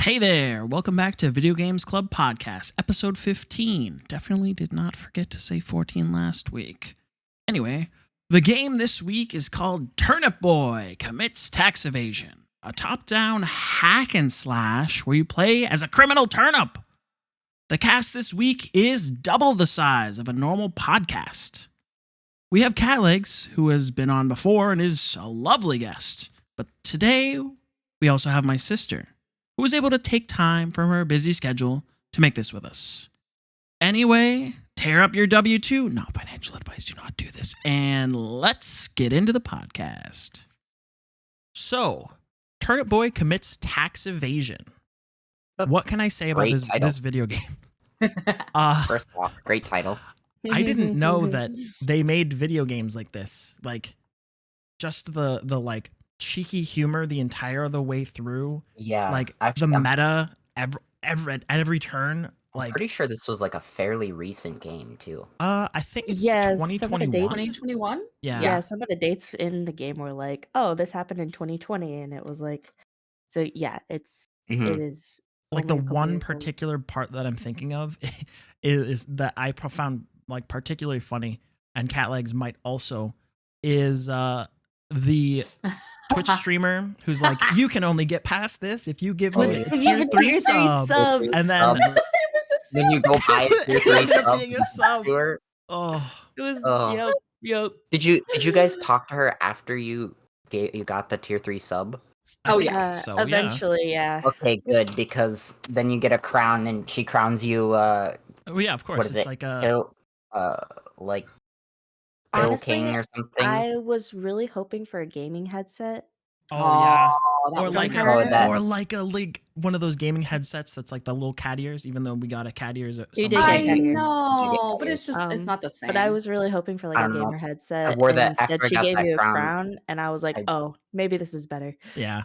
Hey there, welcome back to Video Games Club Podcast, episode 15. Definitely did not forget to say 14 last week. Anyway, the game this week is called Turnip Boy Commits Tax Evasion, a top-down hack and slash where you play as a criminal turnip. The cast this week is double the size of a normal podcast. We have Catlegs, who has been on before and is a lovely guest. But today, we also have my sister, who was able to take time from her busy schedule to make this with us. Anyway, tear up your W-2. Not financial advice, do not do this. And let's get into the podcast. So, Turnip Boy Commits Tax Evasion. What can I say about this video game? First off, great title. I didn't know that they made video games like this. Like, just the like cheeky humor the entire the way through. Yeah, like actually, the meta at every turn. Like, I'm pretty sure this was like a fairly recent game too. I think it's Yeah, 2021. 2021? Yeah. Yeah, some of the dates in the game were like, oh, this happened in 2020, and it was like, so yeah, it is Like the only a couple one years old. particular part that I'm thinking of is that I found like particularly funny, and Catlegs might also, is the Twitch streamer who's like, you can only get past this if you give me a tier 3 sub. And then then you go buy a tier 3 sub. Being a sub. It was yep. Did you guys talk to her after you got the tier 3 sub? I think yeah. so, Eventually, yeah. Okay, good, because then you get a crown and she crowns you Oh yeah, of course. what is It's it? like a Hill Honestly, King or something. I was really hoping for a gaming headset. yeah. that Or would like be a- good. or like a one of those gaming headsets that's like the little cat ears, even though we got a cat ears. You did I get cat ears. know, but it's just Um, it's not the same. But I was really hoping for like I a don't know. gamer headset. I wore and that instead after I she got gave that me a crown. crown, and I was like, oh, maybe this is better. Yeah.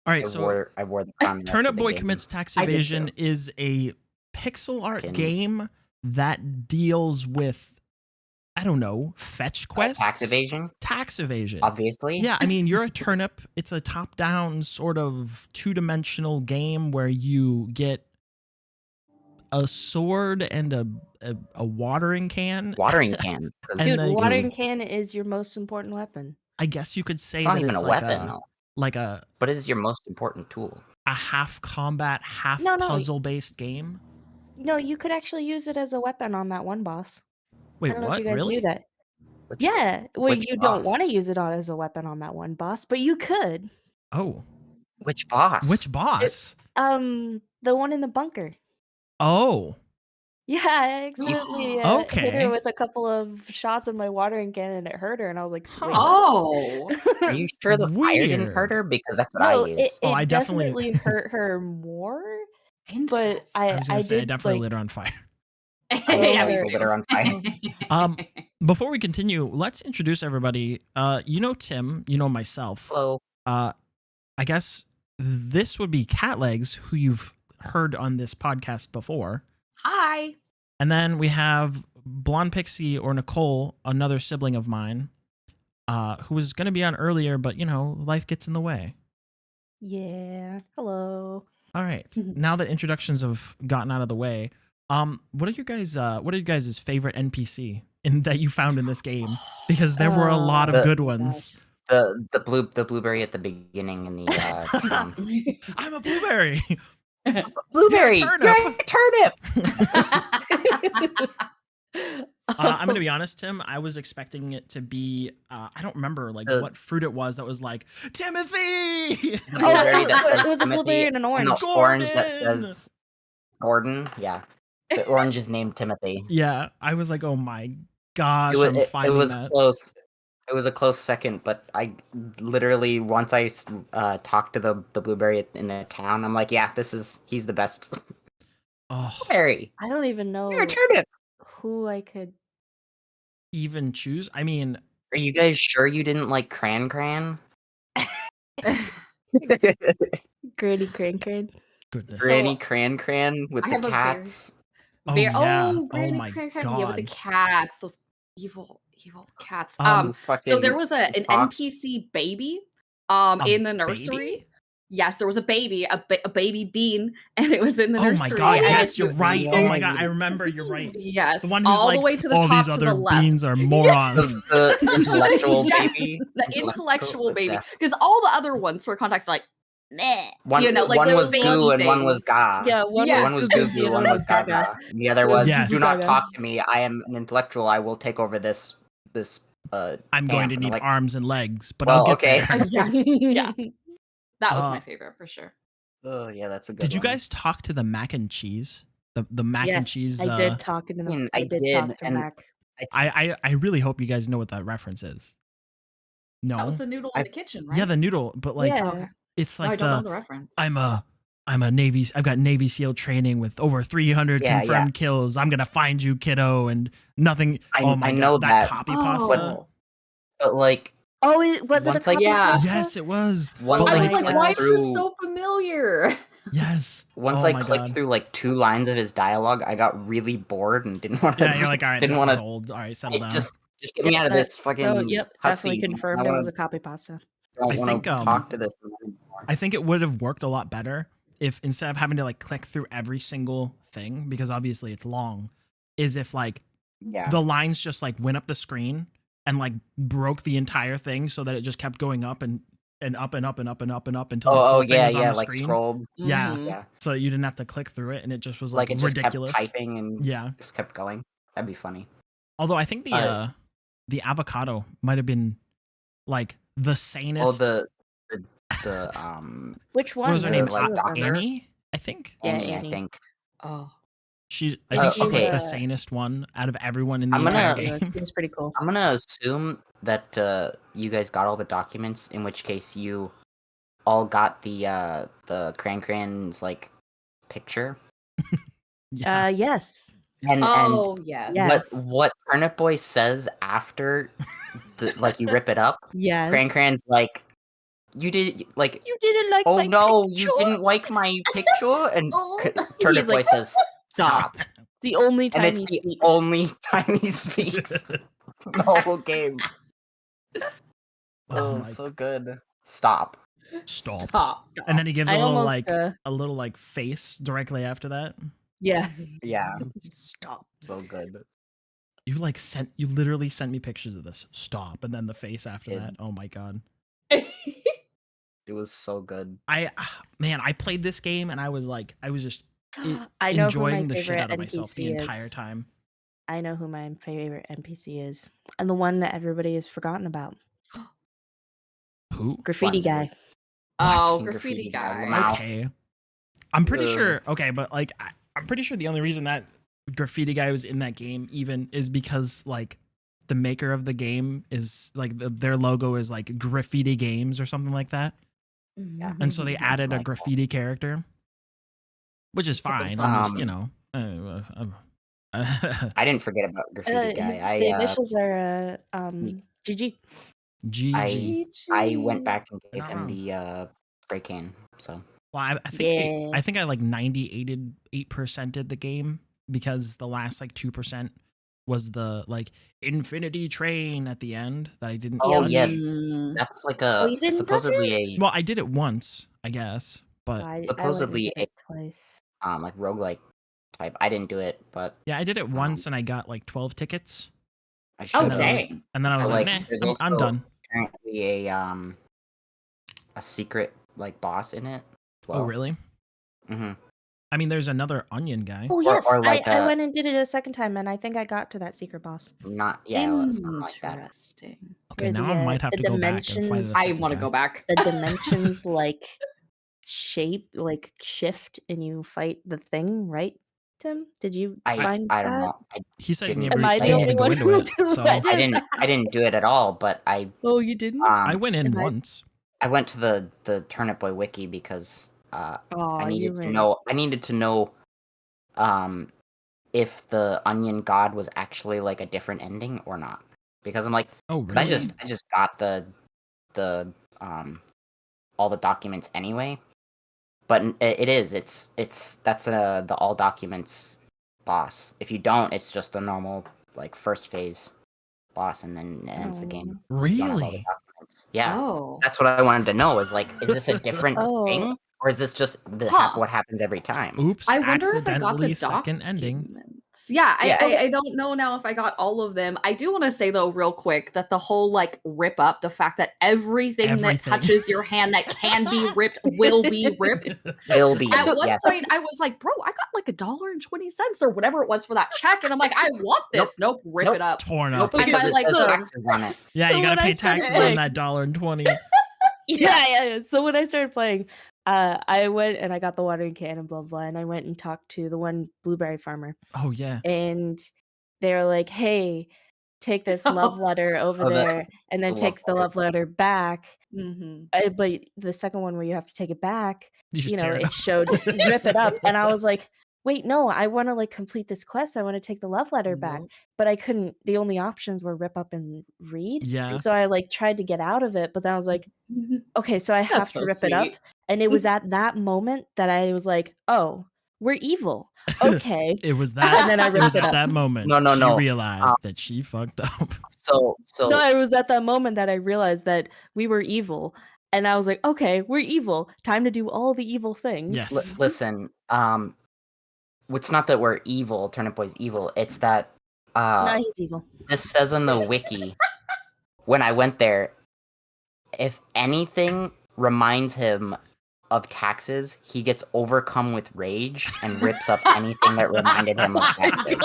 All right, so I wore the crown. Turnip Boy Commits Tax I did Evasion too. is a pixel art Can- game that deals with, I don't know, fetch quests. Tax evasion, Tax evasion. obviously. Yeah, I mean, you're a turnip. It's a top-down sort of two-dimensional game where you get a sword and a watering can. Watering can. 'cause And Dude, then- watering can is your most important weapon. I guess you could say It's not that even it's a like weapon, though. like a But it's your most important tool. half combat, half No. puzzle-based game. No, you could actually use it as a weapon on that one boss. Wait, I don't know what? if you guys Really? knew that. Which- Yeah, well, which you don't boss? want to use it on as a weapon on that one boss, but you could. Oh, Which boss? which boss? The one in the bunker. Oh, Yeah, I accidentally hit Okay. her with a couple of shots of my watering can, and it hurt her, and I was like, wait, what? Oh, Are you sure the fire didn't Weird. hurt her? Because that's what No, I it, use. Oh, it I definitely- hurt her more, but interesting. I was gonna say I did, definitely like, lit her on fire. I Yeah, also we lit her on fire. Before we continue, let's introduce everybody. You know Tim, you know myself. Hello. I guess this would be Catlegs, who you've heard on this podcast before. Hi. And then we have Blondepixie or Nicole, another sibling of mine, who was going to be on earlier, but, you know, life gets in the way. yeah, hello. All right. Now that introductions have gotten out of the way, what are you guys' favorite NPC that you found in this game? Because there were a lot of The- good ones. Gosh. The blueberry at the beginning in the I'm a blueberry. blueberry. Turnip. You're a turnip. I'm gonna be honest, Tim. I was expecting it to be. I don't remember like what fruit it was that was like Timothy. The blueberry that it says was a Timothy blueberry and an orange. the orange that Gordon. says Gordon. Yeah, the orange is named Timothy. Yeah, I was like, oh my gosh, It was, I'm it finding was that. close. It was a close second, but I literally once I talked to the blueberry in the town, I'm like, yeah, he's the best. Oh, Blueberry, I don't even know you're a turnip. who I could. even choose. I mean, Are you guys sure you didn't like Cran? Granny Cran. goodness. Granny Cran with I the have a cats. Oh, yeah. Oh Granny my Cran Cran. Yeah, with the God. cats, those evil cats. Um, So there was an talk- NPC baby A in the nursery. baby? yes, there was a baby, a baby bean, and it was in the Oh nursery. my god, and yes, it's you're right. Oh my god, Yeah. I remember, you're right. Yes, The one who's all like, the way to the all top these to other the left. beans are morons. The intellectual Yes, baby. the intellectual baby, Yeah. because all the other ones for context are like, meh, One, you know, like one little was baby goo and one was things. ga. Yeah, one Yeah. One was was Goo goo Goo, the goo, other one one was was Gaga. gaga. And the other It was was, Yes. do not Gaga. talk to me. I am an intellectual. I will take over this. I'm going camp." to And need like, arms and legs, but Well, I'll get okay. there. Yeah. That was my Uh, favorite for sure. oh yeah, that's a good Did you one. guys talk to the mac and cheese? The mac and Yes, cheese. I did talk to mean, them. I I did did, talk to and Mac. I really hope you guys know what that reference is. That No. was the noodle in the kitchen, right? Yeah, the noodle, but like Yeah. Okay. it's No, I like don't know the reference. I'm a Navy. I've got Navy SEAL training with over 300 Yeah, confirmed kills. I'm gonna find you, kiddo, and nothing. Oh my I god, know that that, copy pasta. but like Oh, was it a Once I- copy Yeah. pasta? Yes, it was. Once But I I was like, my why gosh. is this so familiar? yes. once Oh I my clicked God. through like 2 lines of his dialogue, I got really bored and didn't want to. Yeah, you're like, all right, didn't this want is to. old. All right, settle down. Just get me out of this fucking. So, yep, definitely cutscene. confirmed it was a copy pasta. I I don't want think, to talk to this anymore. I think it would have worked a lot better if instead of having to like click through every single thing, because obviously it's long, is if like Yeah. the lines just like went up the screen and like broke the entire thing so that it just kept going up and up and up and up and up and up until the whole thing was on the like screen. scrolled. Yeah. Mhm. Yeah. So you didn't have to click through it and it just was Like like, it just ridiculous. kept typing and Yeah. just kept going. That'd be funny. Although I think the avocado might have been like the sanest. Oh, the Which one? what was her There name? were like two of them. Annie, I think. Yeah, Annie, Annie. I think. Oh. I think she's like okay. the sanest one out of everyone in the I'm entire gonna- game. It was pretty cool. I'm gonna assume that you guys got all the documents. In which case, you all got the Cran's like picture. Yeah. Yes. And Oh, yes. Yes. what Turnip Boy says after like you rip it up, Yes. Cran's like, you did like, You didn't like oh my no, picture? you didn't like my picture, and Oh. Turnip He's Boy like, says, stop, The only time and it's he the speaks. only time he speaks the whole game. Oh Oh, my so good. Stop. Stop. Stop. And then he gives I a little almost, like face directly after that. yeah. Yeah, Stop. so good. You literally sent me pictures of this. Stop. And then the face after Did. that. Oh my god. It was so good. I played this game and I was just I know enjoying who the my shit favorite out of myself the NPC entire is. time. I know who my favorite NPC is, and the one that everybody has forgotten about. Who? Graffiti One. guy. Oh, Graffiti graffiti guy. guy. Wow. Okay. I'm pretty Ugh. sure. Okay, but like I'm pretty sure the only reason that graffiti guy was in that game even is because like the maker of the game is like their logo is like Graffiti Games or something like that, Yeah. and so they added a Like that. graffiti character, which is I think fine. so. I'm just I didn't forget about Graffiti Guy. The initials are GG. GG. I went back and gave Not him wrong. the spray can. So Well, I think Yeah. I think I like 98% the game because the last like 2% was the like infinity train at the end that I didn't. Oh, touch. yeah. Mm. that's like Oh, a you didn't touch supposedly a Well, I did it once, I guess, but I went and supposedly did it twice. like roguelike type. I didn't do it, but yeah, I did it once and I got like 12 tickets. I should. Oh, and then I was- dang. and then I was But, like, like, nah, there's I'm also- done. Apparently a secret like boss in it. Oh, really? Mm-hmm. I mean, there's another onion guy. Oh yes, or like I a- went and did it a second time, and I think I got to that secret boss. Not something like that. Interesting. Okay, where now the, I might have the to go back and fight dimensions- the I second want to guy. go back. The dimensions like shape, like shift, and you fight the thing, right? Tim, did you find I don't that? know. He said he Didn't- never, Am I he the didn't only even go one into who it. did So that? I didn't do it at all. But I Oh, you didn't? I went in Am I- once. I went to the Turnip Boy wiki because Oh, I you needed to ran. know. I needed to know if the Onion God was actually like a different ending or not. Because I'm like, Oh, because really? I just got the all the documents anyway. But it is that's the all documents boss. If you don't, it's just the normal like first phase boss, and then it ends the game. Oh. You don't have all the Really? documents. documents. Yeah, Oh. that's what I wanted to know. Is like, is this a different Oh. thing, or is this just Huh. what happens every time? Oops, I wonder if I got accidentally the second ending. documents. Yeah, Yeah. I don't know now if I got all of them. I do want to say though, real quick, that the whole like rip up, the fact that everything that Everything. touches your hand that can be ripped will be ripped. Will be. At one Yes. point, I was like, bro, I got like $1.20 or whatever it was for that check, and I'm like, I want this. Nope, rip Nope. it up. Torn Nope, up. And because by, it like, says the- taxes on it. Yeah, So you gotta when I pay started taxes on playing- that $1.20. Yeah. So when I started playing, I went and I got the watering can and blah blah, and I went and talked to the one blueberry farmer, Oh yeah. and they were like, "Hey, take this love letter over Oh, there, and then the love take the letter. love letter back." Mhm. But the second one where you have to take it back, You just tear it it up. showed rip it up, and I was like, "Wait, no, I want to like complete this quest. I want to take the love letter back." Nope. But I couldn't. The only options were rip up and read. Yeah. So I like tried to get out of it, but then I was like, okay, so I have That's to so rip it up. sweet. And it was at that moment that I was like, oh, we're evil. Okay. It was that. And then I It was ripped it at up. that moment No, she no. realized that she fucked up. So No, it was at that moment that I realized that we were evil. And I was like, okay, we're evil. Time to do all the evil things. Yes. listen. It's not that we're evil. Turnip Boy's evil. It's that No, he's evil. this says on the wiki when I went there. If anything reminds him of taxes, he gets overcome with rage and rips up anything that reminded him of taxes.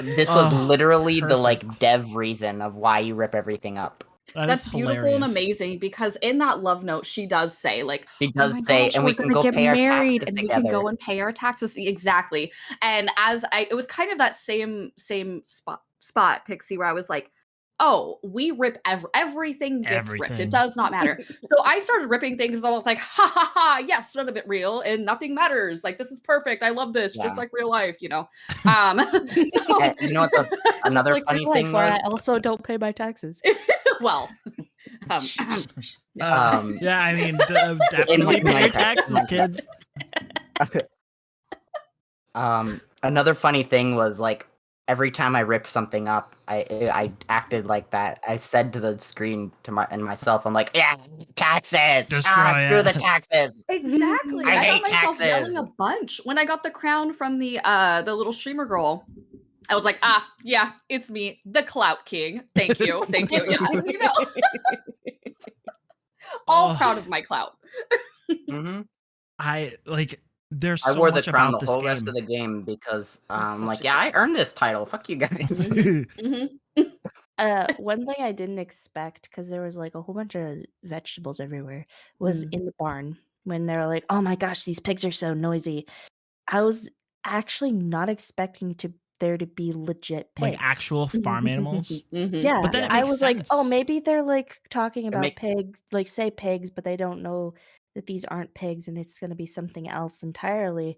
This was Oh, literally the like perfect. dev reason of why you rip everything up. That's is beautiful hilarious. and amazing because in that love note, she does say like, She "Oh does my say, gosh, and we're we can gonna go get pay our married taxes and we together. can go and pay our taxes." Exactly. And it was kind of that same spot, Pixie, where I was like, oh, we rip everything gets ripped. Everything. It does not matter. So I started ripping things and I was like, ha ha ha, yes, none of it real and nothing matters. Like, this is perfect. I love this, Yeah. just like real life, you know. So, And you know what another Just like funny real thing life, where was? I also don't pay my taxes. well, Yeah, I mean, definitely pay your Minecraft. taxes, kids. Another funny thing was like every time I ripped something up, I acted like that. I said to the screen and myself, I'm like, yeah, taxes. Destroy Screw it. the taxes. exactly. I I hate got myself yelling taxes. a bunch when I got the crown from the little streamer girl. I was like, yeah, it's me, the Clout King. Thank you. Thank you. Yeah, you know, all Oh. proud of my clout. hmm There's I so wore the much crown about the this whole game. rest of the game because Such like, a yeah, good I earned this title. Fuck you guys. Mm-hmm. One thing I didn't expect, because there was like a whole bunch of vegetables everywhere, was Mm. in the barn when they were like, "Oh my gosh, these pigs are so noisy." I was actually not expecting there to be legit pigs. Like actual farm animals. Mm-hmm. Yeah, But then it I makes was like, "Oh, sense. maybe they're like talking about make- pigs, like say pigs, but they don't know that these aren't pigs and it's going to be something else entirely."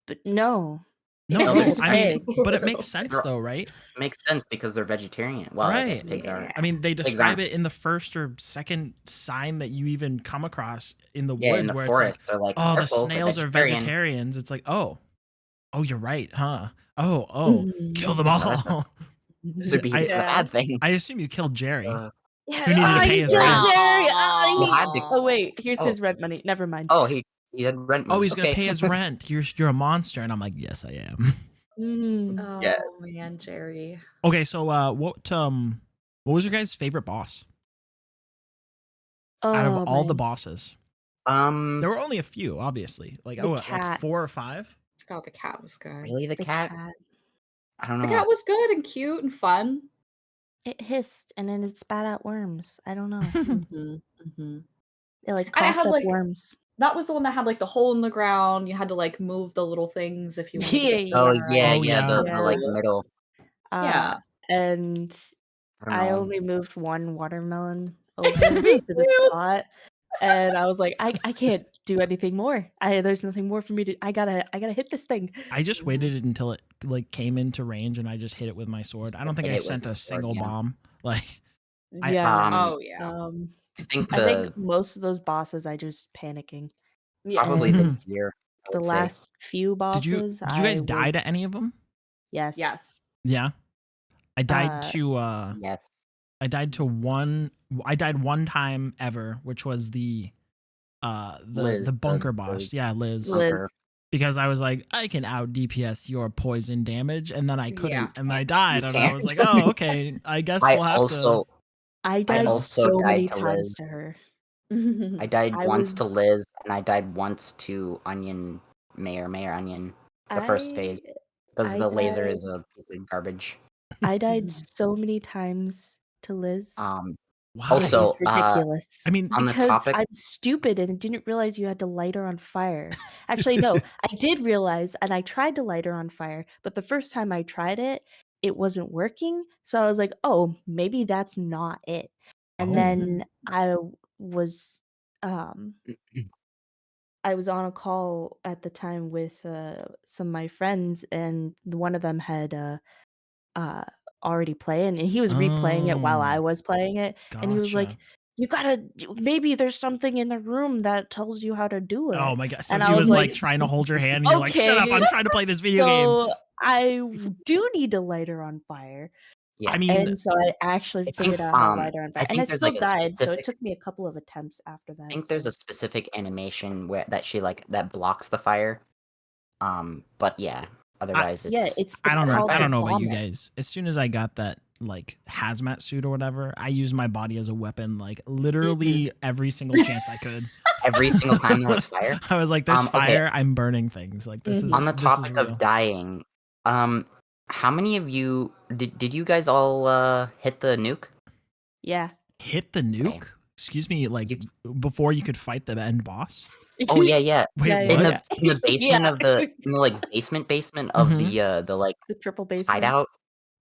But no, No, No, it no, was a I mean, pig. but it makes sense though, right? Makes sense because they're vegetarian. Well, I guess Right. pigs are. I mean, they Pigs describe aren't. it in the first or second sign that you even come across in the Yeah, woods in the where forest, it's they're like, like, oh, the "Careful, they're snails are vegetarian." vegetarians. It's like, oh, you're right, huh? Oh, kill them that's all. This would be I- this is a bad thing. I assume you killed Jerry. Yeah, Who needed to pay he his killed rent. Jerry. He had to- Oh wait, here's Oh. his rent money. Never mind. Oh, he had rent me. Oh, he's gonna Okay. pay his rent. You're a monster, and I'm like, yes, I am. Mm. Oh Yes. man, Jerry. Okay, so what was your guys' favorite boss out of Oh, all the man. bosses? Um, There were only a few, obviously. Like The like cat. 4 or 5. Scott, the cat was good. really the The cat? cat. I don't The know. cat was good and cute and fun. It hissed and then it spat out worms. I don't know. Mm-hmm. Mm-hmm. It like And I coughed had, up like, worms. That was the one that had like the hole in the ground. You had to like move the little things if you wanted to get Yeah, Oh stuck. yeah, Oh, yeah, yeah. the like Yeah. middle. Yeah. And I don't I know. only moved one watermelon over to the spot, and I was like, I can't do anything more. There's nothing more for me to. I gotta hit this thing. I just waited until it like came into range and I just hit it with my sword. I don't think Hit I it with sent the a sword, single yeah. bomb. Like Yeah. Oh yeah. I think I think most of those bosses, I just panicking. Yeah. probably the deer. I The would say. last few bosses, did you guys die to any of them? Yes. Yes. Yeah. I died Uh, to Yes. I died one time ever, which was the Liz, bunker the boss. Yeah, Liz. bunker. Because I was like, I can out DPS your poison damage, and then I couldn't, Yeah. and I died, You and I can't. was like, oh, okay, I guess I we'll have also I died also so died many to times Liz. to her. I died I once to was- Liz, and I died once to Onion Mayor Onion. The first phase, because I the laser died- is a piece of garbage. I died so many times to Liz. Why? Also, It's ridiculous. I mean, on the because topic- I'm stupid and didn't realize you had to light her on fire. Actually, no, I did realize, and I tried to light her on fire, but the first time I tried it, it wasn't working. So I was like, oh, maybe that's not it. And Oh. then I was on a call at the time with some of my friends, and one of them had already playing, and he was replaying it while I was playing it, and he was like, Gotcha. you gotta, maybe there's something in the room that tells you how to do it. Oh my god! So And he I was was like like, trying to hold your hand, and you're like, "Shut up! okay. I'm trying to play this video game." So I do need to light her on fire. Yeah. I mean, And so I actually I figured think, out how to light her on I fire, and think I there's, still like, a died. So it specific- took me a couple of attempts after that. I think there's a specific animation that she that blocks the fire. But yeah, otherwise it's I don't know. called I don't the know about you vomit. guys. As soon as I got that like hazmat suit or whatever, I used my body as a weapon, like literally every single chance I could. every single time there was fire. I was like, "There's Okay. fire. I'm burning things." Like this is On the this is topic real. of dying, how many of you did you guys all hit the nuke? Yeah. Hit the nuke? Excuse me, like before you could fight the end boss? Oh yeah. Wait, Yeah, In what? the basement Yeah. of the basement of Mhm. the like The triple basement. hideout.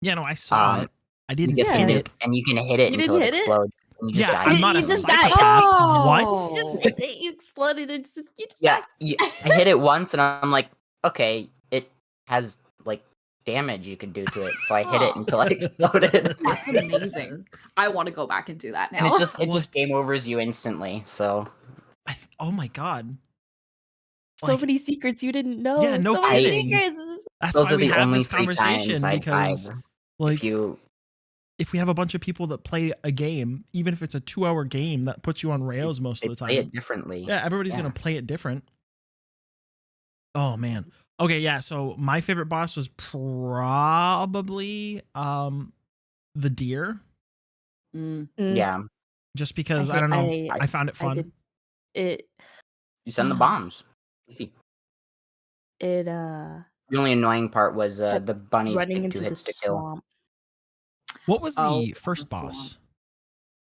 Yeah, no, I saw it. I You didn't get the hit nuke, it. and you can hit it You until didn't it hit it? explodes. And you just Yeah, die. I'm not a You just died. psychopath. Oh. What? You exploded. It's just, you just Yeah, died. I hit it once, and I'm like, okay, it has like damage you could do to it. So I hit it until it exploded. That's amazing. I want to go back and do that now. And it just What? game overs you instantly. So Oh my god. So Like- many secrets you didn't know. Yeah, no so many kidding. secrets. That's those why are we the have only this 3 conversation times I've because died. like If if we have a bunch of people that play a game, even if it's a 2-hour game that puts you on rails most they of the play time. it differently. Yeah, everybody's Yeah. gonna play it different. Oh man. Okay, yeah. So my favorite boss was probably the deer, Mm. Yeah. just because I hate- don't know, I found it I fun. did it. You send the bombs. Easy. It The only annoying part was kept the bunnies running take into 2 the hits to kill. swamp. What was Oh, the first the swamp. boss?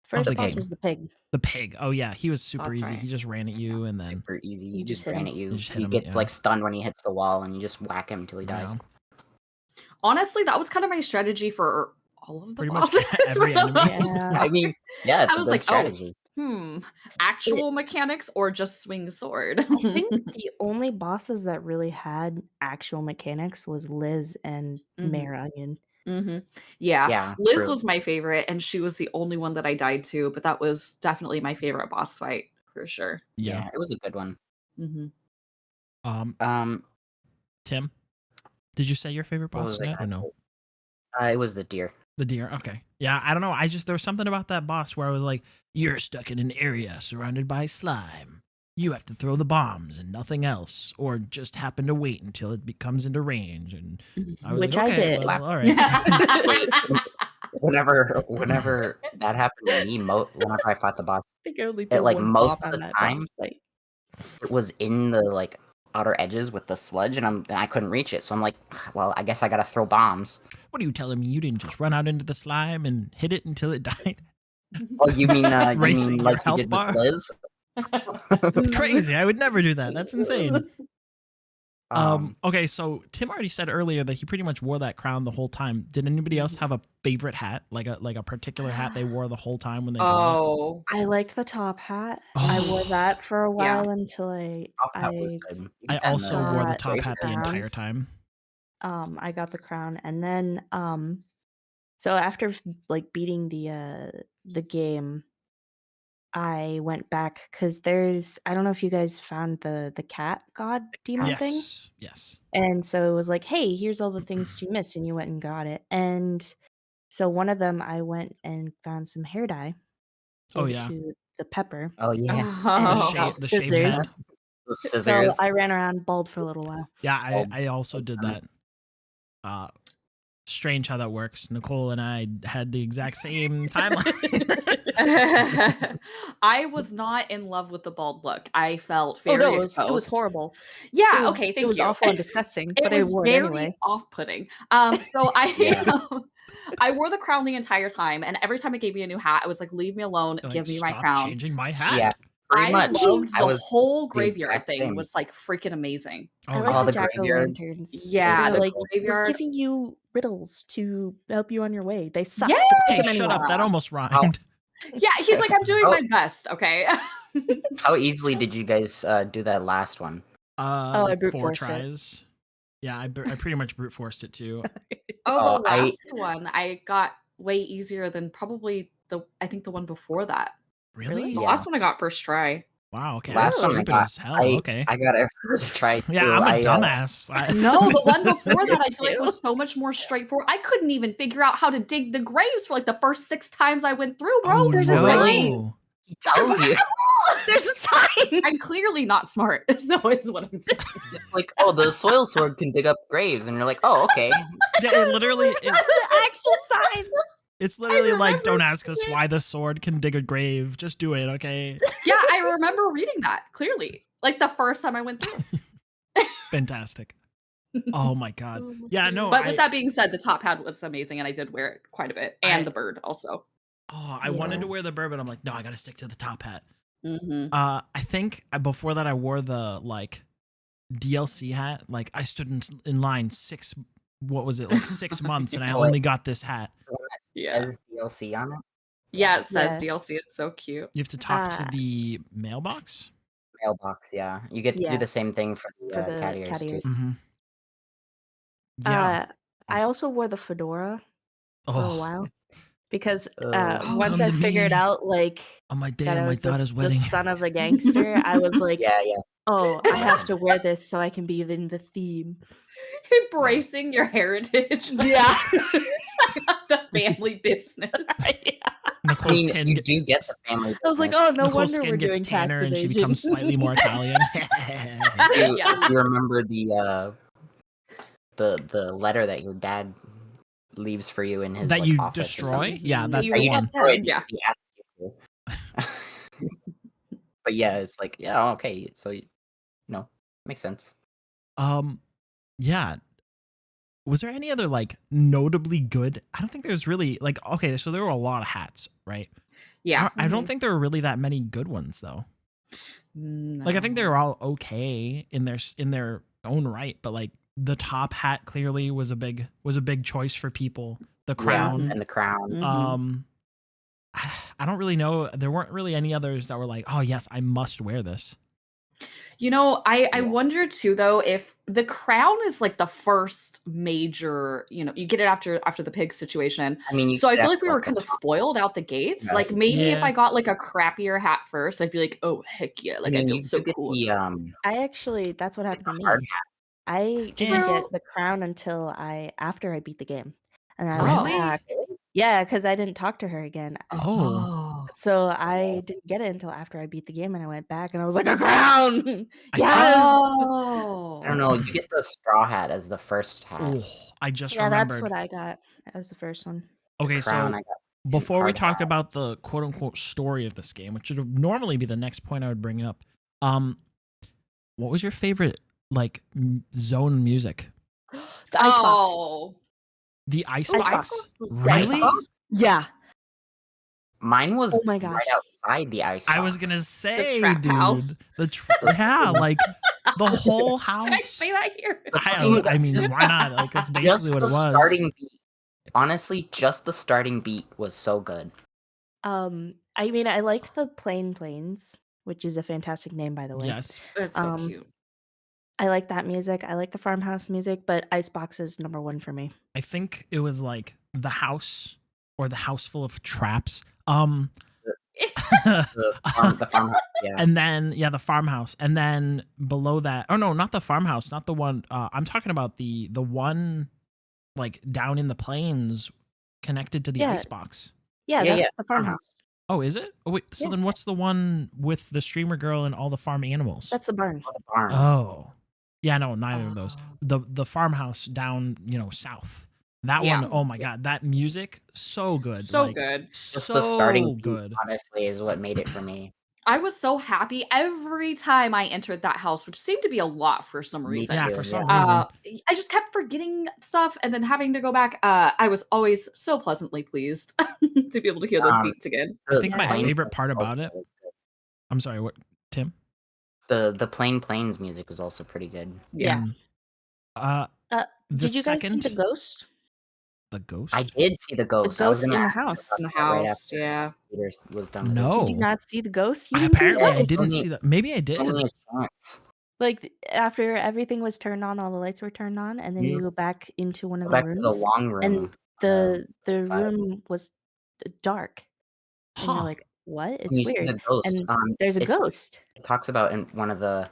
First the boss pig. was the pig. The pig. Oh yeah, he was super That's easy. right. He just ran at you and then Super easy. You You just just hit ran him. at you. You just hit He him, gets yeah. like stunned when he hits the wall, and you just whack him until he dies. Yeah. Honestly, that was kind of my strategy for all of the Pretty much bosses. every for the enemy. most Yeah. I mean, yeah, it's I a was good like, strategy. actual mechanics or just swing sword? I think the only bosses that really had actual mechanics was Liz and Mhm. Mayor Onion. Yeah. Yeah, Liz true. was my favorite, and she was the only one that I died to, but that was definitely my favorite boss fight for sure. Yeah. It was a good one. hmm Tim, did you say your favorite What boss was I yet or gonna no? say? It was the deer. The deer. Okay. Yeah, I don't know. There was something about that boss where I was like, "You're stuck in an area surrounded by slime. You have to throw the bombs and nothing else, or just happen to wait until it comes into range." And I was Which like, I "Okay, did. well, all right." Whenever that happened to me, whenever I fought the boss, I think I only it, threw like, one most bomb of on the that time- boss fight. it was in the like outer edges with the sludge, and I couldn't reach it. So I'm like, well, I guess I gotta throw bombs. What are you telling me? You didn't just run out into the slime and hit it until it died? Oh, you mean Racing your like you health did bar? with Liz? That's crazy. I would never do that. That's insane. Um, Okay, so Tim already said earlier that he pretty much wore that crown the whole time. Did anybody else have a favorite hat, like a particular hat they wore the whole time when they got it? Oh, I liked the top hat. I wore Oh. that for a Yeah. while until that was good. I also the wore the got top hat the crown. entire time. I got the crown, and then so after like beating the game, I went back because I don't know if you guys found the cat god demon thing. Yes. And so it was like, hey, here's all the things that you missed, and you went and got it. And So one of them, I went and found some hair dye. Oh, gave it yeah. to the pepper. Oh yeah. The Oh. shaved Scissors. head. The So scissors. I ran around bald for a little while. Yeah, Oh, I also did that. Strange how that works. Nicole and I had the exact same timeline. I was not in love with the bald look. I felt Oh very no, it exposed. was horrible. Yeah, It was, okay, it thank was you. awful and disgusting, It but I was wore it very anyway. off-putting. So Yeah. I wore the crown the entire time, and every time it gave me a new hat, I was like, "Leave me alone, Like, give me my stop crown." changing my hat. Yeah. Pretty I much. loved I the was whole the graveyard exact thing. same. Was like freaking amazing. I Oh, like Oh, the the jack o' graveyard. lanterns. Yeah, They're so the like, cool. we're graveyard. giving you riddles to help you on your way. They suck. Yeah. Let's pick Hey, them shut anyway. up. That almost rhymed. Yeah, he's like, "I'm doing Oh. my best." Okay. How easily did you guys do that last one? I Like brute 4 forced it. tries. Yeah, I pretty much brute forced it too. Oh, the Oh, last one I got way easier than probably I think the one before that. Really? The Yeah. last one I got first try. Wow. Okay. Last I'm one I stupid got, as hell. Okay. I got it first try too. Yeah, I'm a I, dumbass. No, the one before that I feel like Ew. was so much more straightforward. I couldn't even figure out how to dig the graves for like the first 6 times I went through, bro. Oh, There's a no. sign. He tells you. There's a sign. I'm clearly not smart. So is what I'm saying. It's like, oh, the soil sword can dig up graves, and you're like, oh, okay. Yeah, it literally. That's the actual sign. It's literally like, remember don't ask us seeing it. why the sword can dig a grave. Just do it, okay? Yeah, I remember reading that clearly. Like the first time I went through. Fantastic. Oh my god. Yeah, no. But with that being said, the top hat was amazing and I did wear it quite a bit. And I- the bird also. I wanted Yeah. to wear the bird, but I'm like, no, I gotta stick to the top hat. Mm-hmm. I think before that I wore the like DLC hat. Like I stood in line 6 months, and I only got this hat. Yeah. Has DLC on it? Yeah, it says Yeah. DLC. It's so cute. You have to talk to Ah. the mailbox. Mailbox, yeah. You get to Yeah. do the same thing for the, For the cat ears cat too. ears. Mm-hmm. Yeah. I also wore the fedora for a while because Oh, once come I to figured me. out like On my day that of I my was daughter's the wedding. son of a gangster, I was like, yeah. oh, I have to wear this so I can be in the theme. Embracing your heritage. Yeah. The family business. I Nicole's mean, skin you do get the family I was like, business. oh, no Nicole's wonder skin we're gets doing tanner tax and she evasion. becomes slightly more Italian. You, Yeah. you remember the letter that your dad leaves for you in his That like, you office or destroy? something? Yeah, that's You That the you one. destroyed. Yeah. He asked you to. But yeah, it's like, yeah, okay, so makes sense. Yeah. Was there any other like notably good? I don't think there's really like, okay, so there were a lot of hats, right? Yeah. I don't think there were really that many good ones though. Like I think they were all okay in their own right, but like the top hat clearly was a big choice for people. The crown. Yeah, and the crown. Mhm. I don't really know. There weren't really any others that were like, oh yes, I must wear this. You know, I Yeah. wonder too though if the crown is like the first major, you get it after the pig situation. I mean, you So I could feel have, like we were the kind of top- spoiled out the gates. Yeah. Like maybe if Yeah. I got like a crappier hat first, I'd be like, oh heck yeah, like I mean, feel you so could get cool. I actually, that's what happened to me. hard hat. I didn't True. get the crown until after I beat the game. And I Really? went back. Yeah, because I didn't talk to her again. Oh. So I didn't get it until after I beat the game, and I went back and I was like, a crown! I Yes! Oh. I don't know. You get the straw hat as the first hat. Oh, I just Yeah, remembered. that's what I got. That was the first one. Okay, Crown, so I got before we hard talk hat. about the quote unquote story of this game, which would normally be the next point I would bring up, what was your favorite like zone music? The icebox. Oh. The icebox? Icebox was Really? Icebox? Yeah. Mine was Oh my gosh. right outside the ice. I was box. gonna say, trap dude, house? yeah, like the whole house. Can I say that here? I mean, why not? Like that's Just basically what the it was. starting beat. Honestly, just the starting beat was so good. I mean, I liked the Plain Plains, which is a fantastic name, by the way. Yes, It's so Um, cute. I like that music. I like the farmhouse music, but Icebox is number one for me. I think it was like the house or the house full of traps. The farmhouse, yeah. And then the farmhouse, and then below that, oh no, not the farmhouse, not the one. I'm talking about the one like down in the plains connected to the Yeah. icebox. Yeah, Yeah, that's yeah, the farmhouse. Oh, is it? Oh, wait. So Yeah. then what's the one with the streamer girl and all the farm animals? That's the barn. The barn. Oh. Yeah, no, neither of those. Oh. The farmhouse down, south. That Yeah. one, oh my god, that music, so good. So like, good. Just So the starting beat, good. honestly, is what made it for me. I was so happy every time I entered that house, which seemed to be a lot for some Me reason. Yeah, too, for some yeah. reason. I just kept forgetting stuff and then having to go back. I was always so pleasantly pleased to be able to hear those beats again. I think my Yeah. favorite part about it. Also good. I'm sorry, what, Tim? The Plain Plains music was also pretty good. Yeah. The Did you guys see second, the ghost? the ghost? I did see the ghost. I was ghost gonna in the ask you house. about In the that right house, after yeah. Peter was done with No. Did you Oh. not see the ghost? You didn't see the Apparently, I ghost? didn't Only- see that. Maybe I his. did. Only a chance. Like after everything was turned on, all the lights were turned on, and then you go back into one of Go the back to the rooms, long room. and the side. room was dark, and you're Huh. like, "What? When It's you see weird." the ghost, And there's a it ghost. talks about in one of the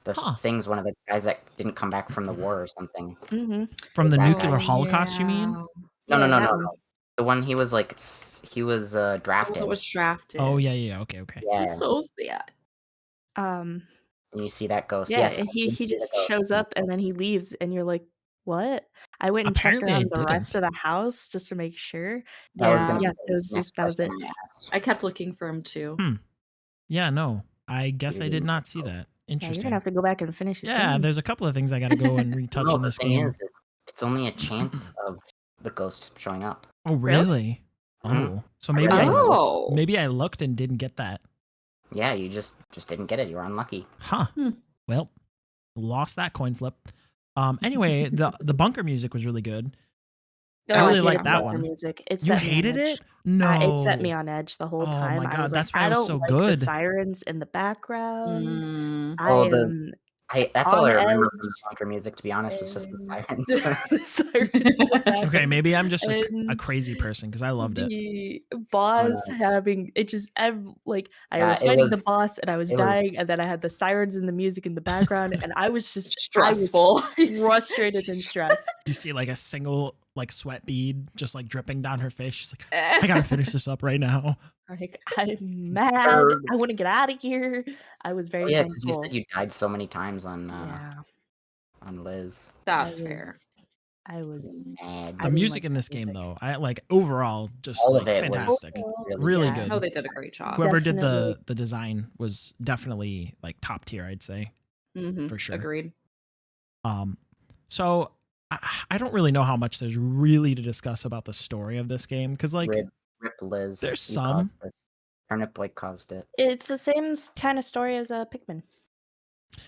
Huh. things, one of the guys that didn't come back from the war or something. Mm-hmm. From Is the that nuclear guy? holocaust, you mean? No, Yeah, no, no, that no, one. no. The one he was like, he was drafted. That was drafted. Oh, yeah, okay. Yeah, So sad. Um, and you see that ghost. yeah, Yes, and I he did see the just ghost. shows up and then he leaves, and you're like, "What?" I went and checked Apparently, I around the rest didn't. of the house just to make sure. That was Yeah. gonna Yeah, be it was the next just that was it. question I asked. I kept looking for him too. Yeah, no. I guess I did Mm. not see that. Yeah, you're Interesting. gonna have to go back and finish this Yeah, game. there's a couple of things I gotta go and retouch No, in the this thing game. is, it's only a chance of the ghost showing up. Oh, Really? really? Mhm. Oh, so I maybe read I, that. Oh. maybe I looked and didn't get that. Yeah, you just didn't get it. You were unlucky. Huh. Hmm. Well, lost that coin flip. Anyway, the bunker music was really good. I really hated liked the that bunker one. Music. It You set me on hated edge. it? No. It set me on edge the whole Oh time. my I God, was that's like, why it I was don't so like good. the sirens in the background. Mm. I Oh, am that's all I on remember edge. from the bunker music. To be honest, was just the and- sirens. the sirens in the Okay, background. maybe I'm just a And crazy person because I loved it. the boss having it just like I Yeah, was it fighting the was- boss and I was it was- dying, and then I had the sirens and the music in the background, and I was just Stressful. I was frustrated and stressed. You see like a single like sweat bead just like dripping down her face. She's like, I gotta finish this up right now. Like I'm mad. Scared. I want to get out of here. I was Oh, very yeah, because you thankful. said you died so many times on Yeah, Liz. That's I fair. was. I was. Mad. I The didn't music like in the this game music. though, I like overall just All of like it was fantastic. Really bad. good. Oh, they did a great job. Whoever did Definitely. the design was definitely like top tier, I'd say. Mhm, For sure. Agreed. So I don't really know how much there's really to discuss about the story of this game because like Rip Liz. there's You some. caused this. Turnip Boy caused it. It's the same kind of story as Pikmin.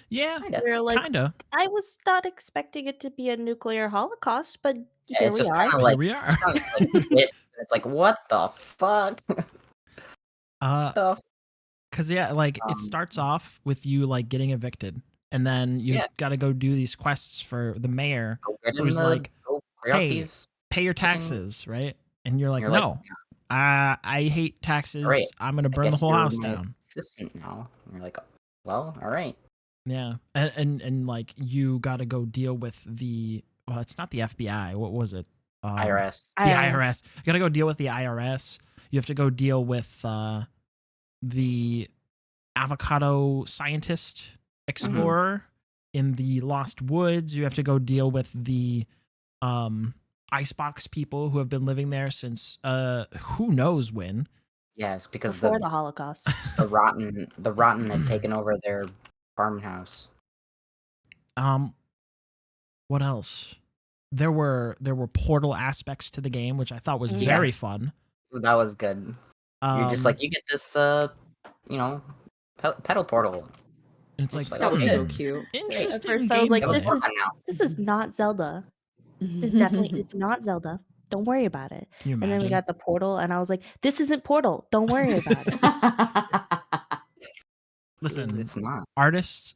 yeah, Kinda. Where like kinda. I was not expecting it to be a nuclear holocaust, but Yeah, here it's we just are. kind of Here like, we are. kinda like this. It's like, what the fuck? The Cause yeah, like it Um, starts off with you like getting evicted, and then you've Yeah. got to go do these quests for the mayor. Go get It was in the- like, go clear out hey, these. pay your taxes, right? And you're like, You're like, no, I hate taxes. Right. I'm gonna I burn the guess whole you're house my down. assistant now. And you're like, well, all right. Yeah, and like you got to go deal with the it's not the FBI. What was it? IRS. The IRS. You got to go deal with the IRS. You have to go deal with the avocado scientist explorer in the Lost Woods. You have to go deal with the icebox people who have been living there since who knows when. Yes, because Before the Holocaust. the rotten had taken over their farmhouse. What else? There were portal aspects to the game, which I thought was Yeah. very fun. That was good. You're just like, you get this, pedal portal. it's like That That was Okay. so cute. interesting. At first I was like, gameplay. this is- Fun now. This is not Zelda. This definitely it's not Zelda. Don't worry about it. Can you And imagine? then we got the portal, and I was like, this isn't Portal. Don't worry about it. Listen, It's not. artists,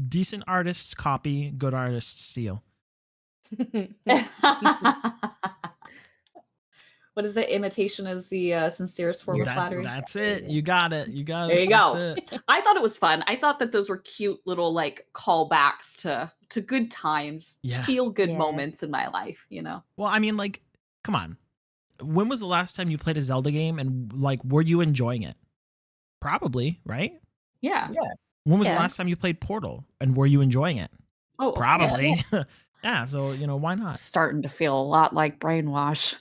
decent artists copy, good artists steal. What is the imitation is the sincerest form of flattery? That's it. You got it. You got it. There you That's go. it. I thought it was fun. I thought that those were cute little like callbacks to good times, Yeah. feel good Yeah. moments in my life. Well, I mean, like, come on. when was the last time you played a Zelda game, and like, were you enjoying it? Probably, right? Yeah. When was the Yeah. last time you played Portal, and were you enjoying it? Oh, Probably. Yeah. So why not? Starting to feel a lot like brainwash.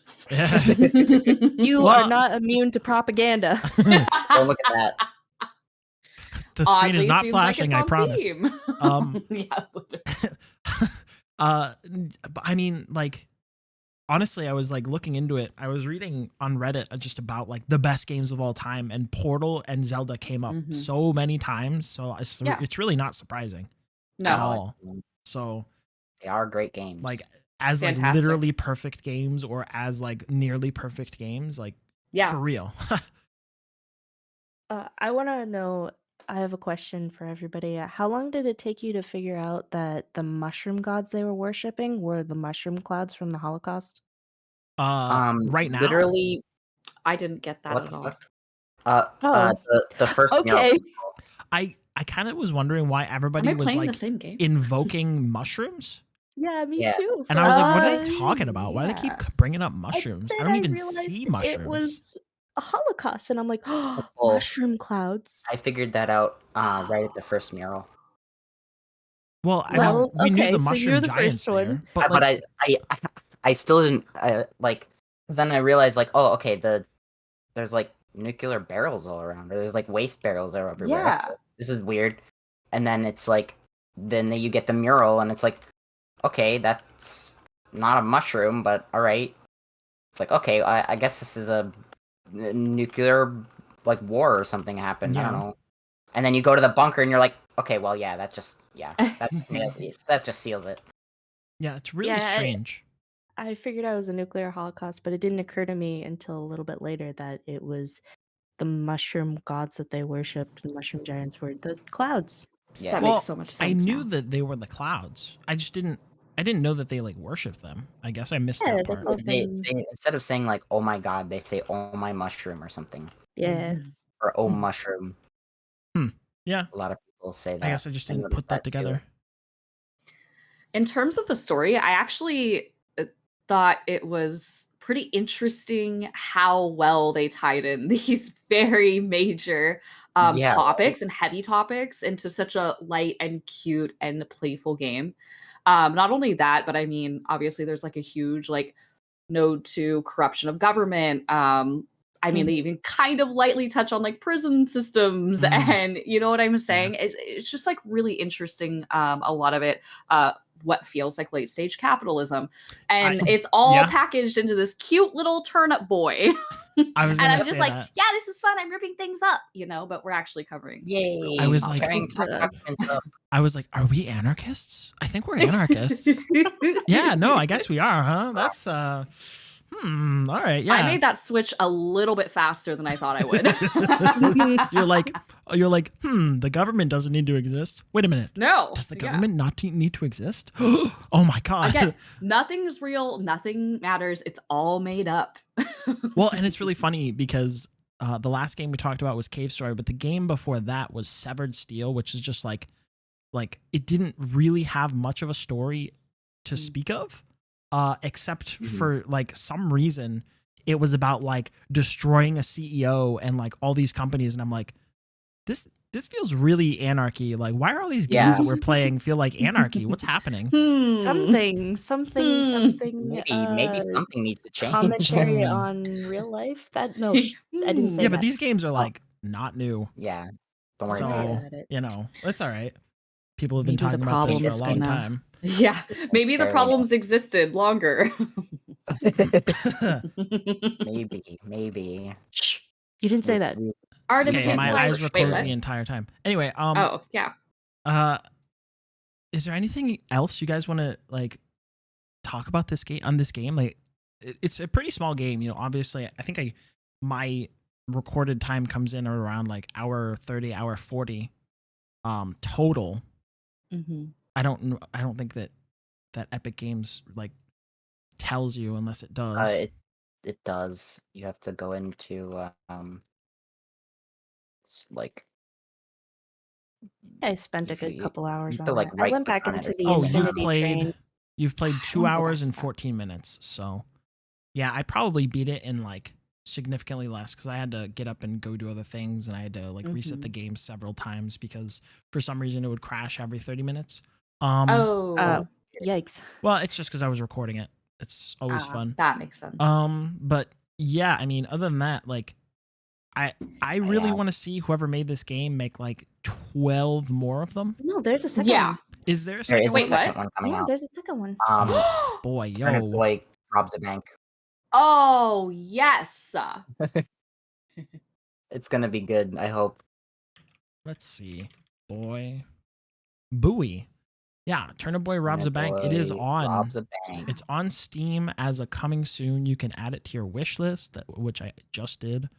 You Well- are not immune to propaganda. Don't look at that. The screen is Oddly, not seems like flashing. it's I on promise. theme. Yeah. But I mean, like, honestly, I was like looking into it. I was reading on Reddit just about like the best games of all time, and Portal and Zelda came up Mhm. so many times. So Yeah. it's really not surprising at No. all. So They are great games. like as like Fantastic. literally perfect games, or as like nearly perfect games, like Yeah. for real. I want to know. I have a question for everybody. How long did it take you to figure out that the mushroom gods they were worshiping were the mushroom clouds from the Holocaust? Right now, literally, I didn't get that what at the all. fuck? The first mural. Okay. I kind of was wondering why Am everybody I was playing like the same game? invoking mushrooms. Yeah, me Yeah. too. And I was like, what are they Uh, talking about? Why do they keep yeah. bringing up And mushrooms? I then don't even realized see mushrooms. It was a Holocaust, and I'm like, oh, Well, mushroom clouds. I figured that out right at the first mural. Well, I Well, mean, we knew okay, the so mushroom you're the giants first one. there, but But like, I still didn't like. Cause then I realized like, oh, okay, there's like nuclear barrels all around, or there's like waste barrels are everywhere. Yeah. This is weird. And then it's like, then you get the mural, and it's like, okay, that's not a mushroom, but all right. It's like, okay, I guess this is a nuclear like war or something happened. I Yeah. don't know. And then you go to the bunker, and you're like, okay, well, yeah, that just that just seals it. yeah, it's really Yeah, strange. I figured out it was a nuclear holocaust, but it didn't occur to me until a little bit later that it was the mushroom gods that they worshipped. The mushroom giants were the clouds. Yeah. That Well, makes so much sense. I knew now. that they were the clouds. I didn't know that they like worshipped them. I guess I missed Yeah, that that's part. all- They instead of saying like, oh my god, they say oh my mushroom or something, Yeah. Mhm. or oh Hmm. mushroom. Yeah, A lot of people say that. I guess I just didn't noticed put that too. together. In terms of the story, I actually thought it was pretty interesting how well they tied in these very major Yeah, topics and heavy topics into such a light and cute and playful game. Not only that, but I mean, obviously, there's like a huge like node to corruption of government. I mean, they even kind of lightly touch on like prison systems, Mm. and you know what I'm saying. It's just like really interesting. A lot of it. What feels like late stage capitalism, and it's all yeah. packaged into this cute little turnip boy. I was And gonna I'm say just like, that. yeah, this is fun. I'm ripping things up, but we're actually covering. Yay! I was like- tearing Uh, documents up. I was like, are we anarchists? I think we're anarchists. Yeah, no, I guess we are, huh? That's all right, yeah. I made that switch a little bit faster than I thought I would. You're like, the government doesn't need to exist. Wait a minute. No. Does the yeah. government not need to exist? Oh my god. Again, nothing's real, nothing matters. It's all made up. Well, and it's really funny because the last game we talked about was Cave Story, but the game before that was Severed Steel, which is just like it didn't really have much of a story to speak of, except for like some reason it was about like destroying a CEO and like all these companies, and I'm like, this feels really anarchy. Like, why are all these games Yeah. that we're playing feel like anarchy? What's happening? Something. Maybe something needs to change. Commentary Hmm. on real life. I didn't say Yeah, that. but these games are like not new. Yeah, don't worry So, about it. it's all right. People have been Maybe the talking about this for a problem's long been, time. Yeah, maybe the Fair problems existed longer. Maybe. Shh. You didn't say that. Artem Okay, can't my fly. eyes were Wait, closed what? the entire time. Anyway, Oh, yeah. is there anything else you guys want to like talk about this game? Like, it's a pretty small game, obviously. I think my recorded time comes in around like hour 30, hour 40 total. Mm-hmm. I don't think that Epic Games like tells you unless it does. It does. You have to go into like. I spent a You good should- couple hours you on feel like it. I went right-click back on into the everything. Oh, Infinity Train. you've played 2 wanna go hours back and to that. 14 minutes. So Yeah, I probably beat it in like significantly less because I had to get up and go do other things, and I had to like reset the game several times because for some reason it would crash every 30 minutes. Oh, Oh, yikes. Well, it's just because I was recording it. It's always fun. that makes sense. But yeah, I mean, other than that, like, I really Yeah. want to see whoever made this game make like 12 more of them. No, there's a second Yeah. one. Is there a There second is a one? Wait, second what? one coming Yeah, out. there's a second one. Boy, Turnip yo. Boy robs a bank. Oh, yes. It's gonna be good, I hope. Let's see. Boy. Bowie. Yeah, Turnip Boy robs a Turnip bank. It is Boy on. Robs a bank. It's on Steam as a coming soon. You can add it to your wish list, which I just did.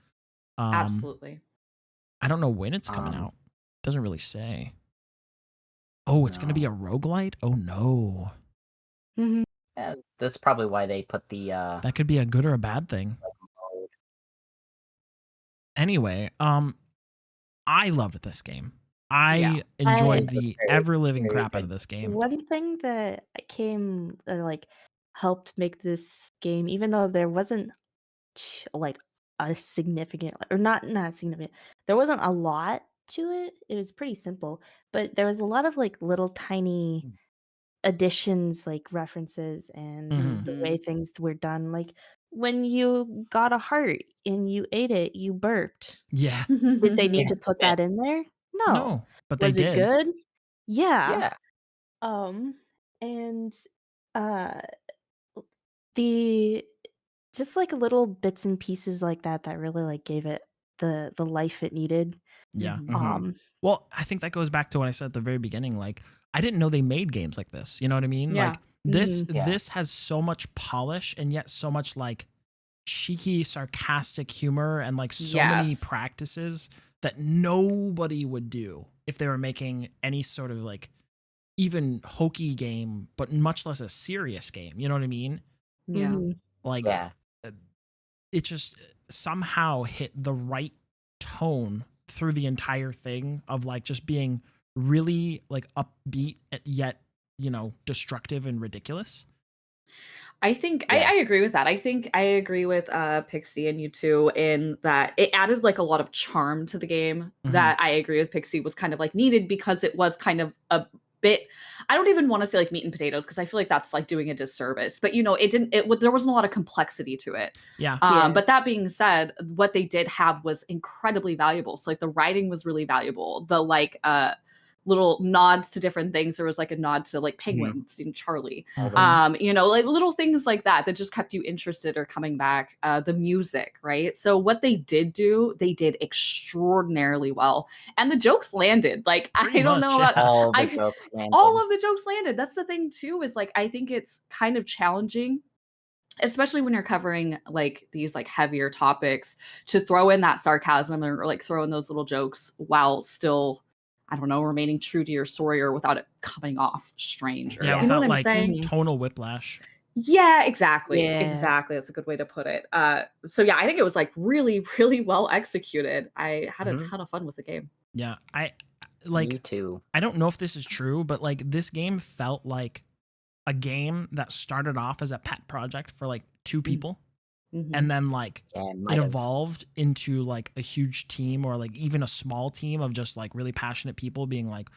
Absolutely. I don't know when it's coming out. Doesn't really say. Oh, it's going to be a roguelite? Oh, no. Mhm. Yeah, that's probably why they put the That could be a good or a bad thing. mode. Anyway, I loved this game. I Yeah. enjoyed It's a the very, ever-living very crap out good of this game. One thing that came like helped make this game, even though there wasn't like a significant or not significant, there wasn't a lot to it. It was pretty simple, but there was a lot of like little tiny additions, like references and Mhm. the way things were done. Like when you got a heart and you ate it, you burped. Yeah. Did they need Yeah. to put that in there? No. No, but they Was it did. good? Yeah. Yeah. And uh the just like little bits and pieces like that that really like gave it the life it needed. Yeah. Mhm. Well, I think that goes back to what I said at the very beginning. Like, I didn't know they made games like this. You know what I mean? Yeah. Like this, Yeah. this has so much polish and yet so much like cheeky, sarcastic humor and like so many Yes. practices that nobody would do if they were making any sort of like even hokey game, but much less a serious game. You know what I mean? Yeah. Mhm. Like, Yeah. it just somehow hit the right tone through the entire thing of like just being really like upbeat yet, you know, destructive and ridiculous. I think Yeah. I agree with that. I think I agree with Pixie and you too in that it added like a lot of charm to the game Mhm. that I agree with Pixie was kind of like needed because it was kind of a bit, I don't even want to say like meat and potatoes because I feel like that's like doing a disservice. But you know, there wasn't a lot of complexity to it. Yeah. Yeah. But that being said, what they did have was incredibly valuable. So like the writing was really valuable. The like little nods to different things. There was like a nod to like penguins and Charlie. You know, like little things like that that just kept you interested or coming back. The music, right? So what they did do, they did extraordinarily well. And the jokes landed. Like Pretty I don't much, know yeah. about All the I- jokes landed. all of the jokes landed. That's the thing too, is like I think it's kind of challenging, especially when you're covering like these like heavier topics, to throw in that sarcasm or like throw in those little jokes while still, I don't know, remaining true to your story or without it coming off strange. Or, Yeah, You know without what I'm like saying? tonal whiplash. yeah, exactly. Yeah. Exactly. That's a good way to put it. So yeah, I think it was like really, really well executed. I had a Mhm. ton of fun with the game. Yeah. Me Like, too. I don't know if this is true, but like this game felt like a game that started off as a pet project for like two people. Mhm. And then like Yeah, it might have. evolved into like a huge team or like even a small team of just like really passionate people being like,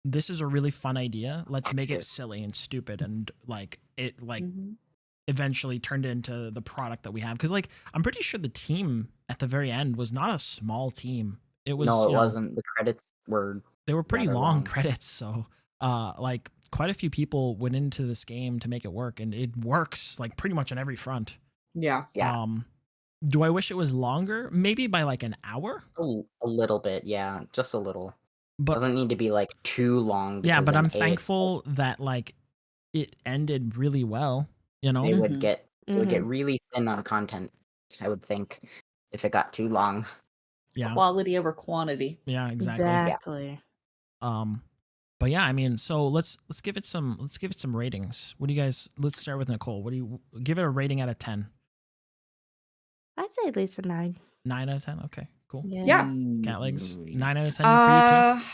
this is a really fun idea. Let's make it Excellent. silly and stupid. And like it like Mhm. eventually turned into the product that we have. Cause like I'm pretty sure the team at the very end was not a small team. It was, No, it you know, wasn't. The credits were they were pretty rather long long. credits. So like quite a few people went into this game to make it work. And it works like pretty much on every front. Yeah. Yeah. Do I wish it was longer? Maybe by like an hour? a little bit, yeah, just a little. But Doesn't need to be like too long. yeah, Because but then I'm it's like thankful that like it ended really well, you know? they would Mhm. get Mhm. really thin on content, I would think, if it got too long. Yeah. Quality over quantity. Yeah, exactly. Exactly. But yeah, I mean, so let's give it some ratings. What do you guys, let's start with Nicole. What do you give it a rating out of 10? I'd say at least a 9. 9 out of 10? Okay, cool. Yeah. Catlegs, 9 out of 10 for you too?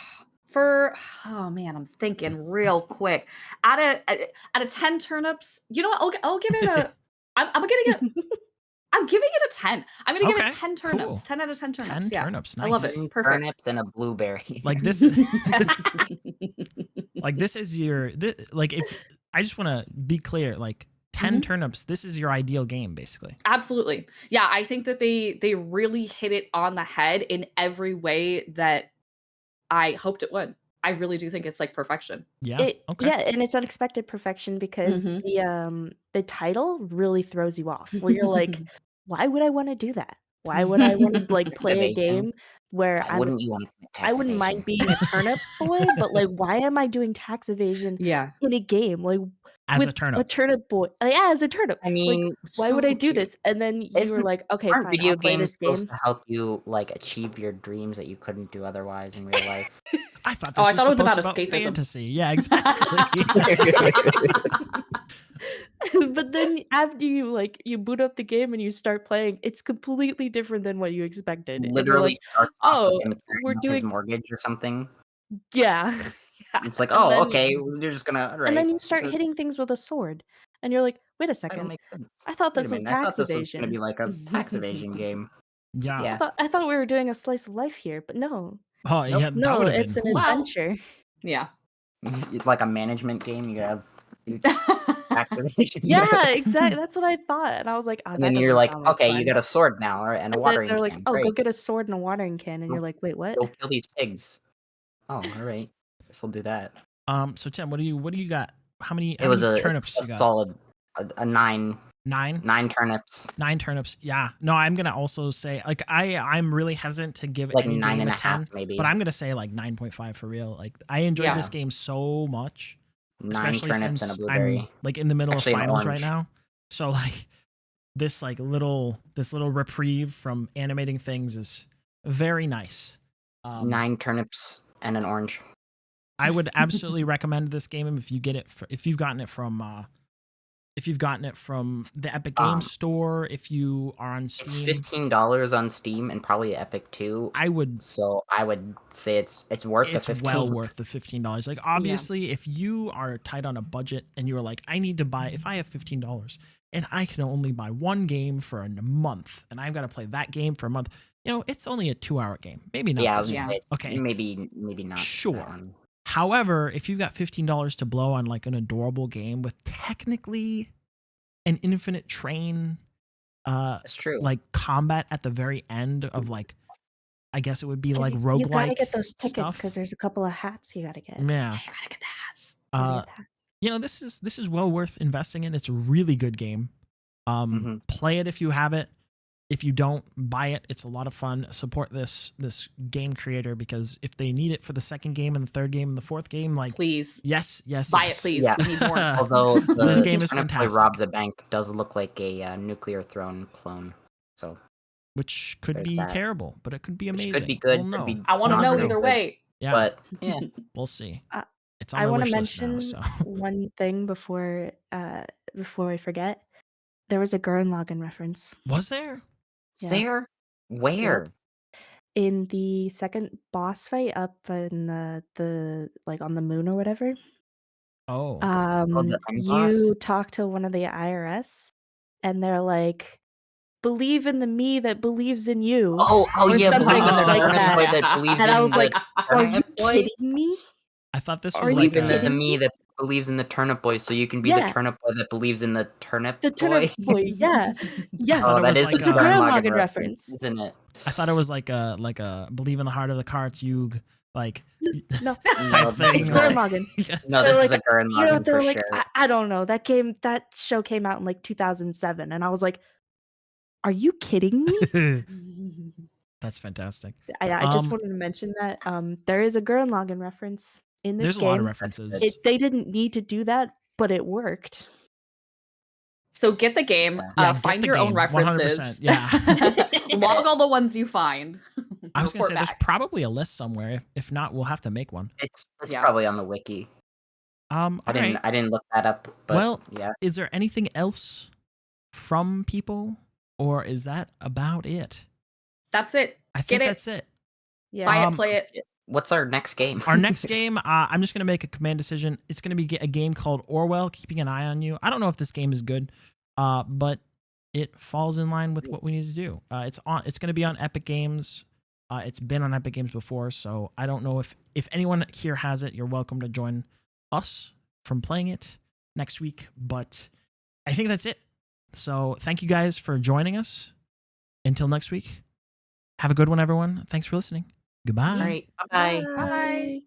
Oh man, I'm thinking real quick. Out of 10 turnips, you know what? I'll give it a I'm giving it a 10. I'm gonna give Okay, it 10 turnips. cool. 10 out of 10 turnips. 10 yeah. turnips, I love nice. it. Perfect. Turnips and a blueberry. Like this is like this is your like if I just want to be clear, like 10 turnips, this is your ideal game basically. Absolutely. Yeah, I think that they really hit it on the head in every way that I hoped it would. I really do think it's like perfection. Yeah. Okay. Yeah, and it's unexpected perfection because the title really throws you off. Where you're like, why would I want to do that? Why would I want to like play a Evasion. game where Why wouldn't you want to commit tax I wouldn't mind evasion? being a turnip boy, but like, why am I doing tax evasion Yeah. in a game? Like As with a turnip. a turnip boy, yeah, as a turnip. I mean, like, why would I so do cute. this? And then you were Isn't- like, okay, aren't fine, video I'll play games this game. supposed to help you like achieve your dreams that you couldn't do otherwise in real life? I thought Oh, this I was thought it was supposed about to be escapism. fantasy. Yeah, exactly. But then after you boot up the game and you start playing, it's completely different than what you expected. And you're Literally like, starts off oh, with him we're carrying up his doing mortgage or something. yeah. It's like, And oh, then- okay, you're just gonna all right. And then you start that- hitting things with a sword, and you're like, wait a That don't second, make sense. I thought Wait this a was minute, I thought tax this was evasion. gonna be like a tax evasion game. Yeah. Yeah. I thought we were doing a slice of life here, but no, Oh, Nope. yeah, that no, would have it's been an cool. Well- adventure. Yeah. Like a management game, you gotta have tax evasion. Yeah, exactly. That's what I thought, and I was like, oh, And that then you're doesn't like, sound like okay, fun. you got a sword now, or and a And then watering they're can. like, oh, go Great. get a sword and a watering can, and you're like, wait, what? Go kill these pigs. Oh, all right. Guess I'll do that. So Tim, what do you got? How many It was a turnips you got? solid a 9 9 turnips. 9 turnips. Yeah. No, I'm gonna also say like I'm really hesitant to give Like any 9 game and a a 10, half, maybe. but I'm gonna say like 9.5 for real. Like I enjoyed this game so much, 9 especially turnips and a since blueberry. I'm like in the middle Actually, of an finals right orange. now. So like this little reprieve from animating things is very nice. 9 turnips and an orange. I would absolutely recommend this game if you get it if you've gotten it from the Epic Games Store, if you are on It's Steam. $15 on Steam and probably Epic too. I would So I would say it's worth the it's 15. well worth the $15. Like obviously if you are tight on a budget and you're like, I need to buy, if I have $15 and I can only buy one game for a month and I've got to play that game for a month, it's only a 2-hour game. Maybe not. Yeah, I this was gonna one. say, Okay. maybe not. Sure. that one. However, if you've got $15 to blow on like an adorable game with technically an infinite train, It's true. like combat at the very end of like, I guess it would be like 'Cause roguelike. you gotta get those tickets stuff. because there's a couple of hats you gotta get. Yeah. You gotta get the hats. Gotta get hats. This is well worth investing in. It's a really good game. Play it if you have it. If you don't, buy it. It's a lot of fun. Support this game creator because if they need it for the second game and the third game and the fourth game, like Please. yes, Buy yes. it, please. Yeah. We need more. Although This the game is Turnip Boy fantastic. Rob the Bank does look like a nuclear throne clone. So Which could There's be that. terrible, but it could be Which amazing. could be good, We'll could know. be I want to not know very either good. way. Yeah, But yeah, we'll see. It's on I my want wish to list now. mention So one thing before I forget. There was a Gurren Lagann reference was there? it's Yeah. there. Where? in the second boss fight up in the like on the moon or whatever. Oh, the end boss? You talk to one of the IRS, and they're like, "Believe in the me that believes in you." Oh or yeah, something believe in the like Turnip that. Boy that believes And in I was the like, Are you Turnip Boy. kidding me? I thought this Are was you like Believe in the kidding me me? that believes in the Turnip Boy, so you can be Yeah. the Turnip Boy that believes in the Turnip The Turnip Boy. Boy, yeah. Yeah. thought Oh, it that was is like a a- Gurren Gurren Lagann Lagann reference, reference. isn't it? I thought it was like a believe in the heart of the cards, Yug, like No, type No, thing. this is Gurren like- Lagann. No, They're this is like, a Gurren Lagann they're for like, sure. I don't know. That show came out in like 2007, and I was like, "Are you kidding me?" That's fantastic. I just Um, wanted to mention that there is a Gurren Lagann reference in this There's game. a lot of references. They didn't need to do that, but it worked. So get the game. Yeah, get find the your own game, references. 100%, yeah. Log all the ones you find. I was gonna Report say there's back. probably a list somewhere. If not, we'll have to make one. It's Yeah. probably on the wiki. All right. I didn't look that up. But Well, yeah, is there anything else from people, or is that about it? That's it. I think Get it. that's it. Yeah. Buy it, play it. what's our next game? Our next game, I'm just gonna make a command decision. It's gonna be a game called Orwell, Keeping an Eye on You. I don't know if this game is good. but it falls in line with what we need to do. It's going to be on Epic Games. It's been on Epic Games before, so I don't know if anyone here has it. You're welcome to join us from playing it next week, but I think that's it. So thank you guys for joining us. Until next week, have a good one, everyone. Thanks for listening. Goodbye. All right. Bye. Bye.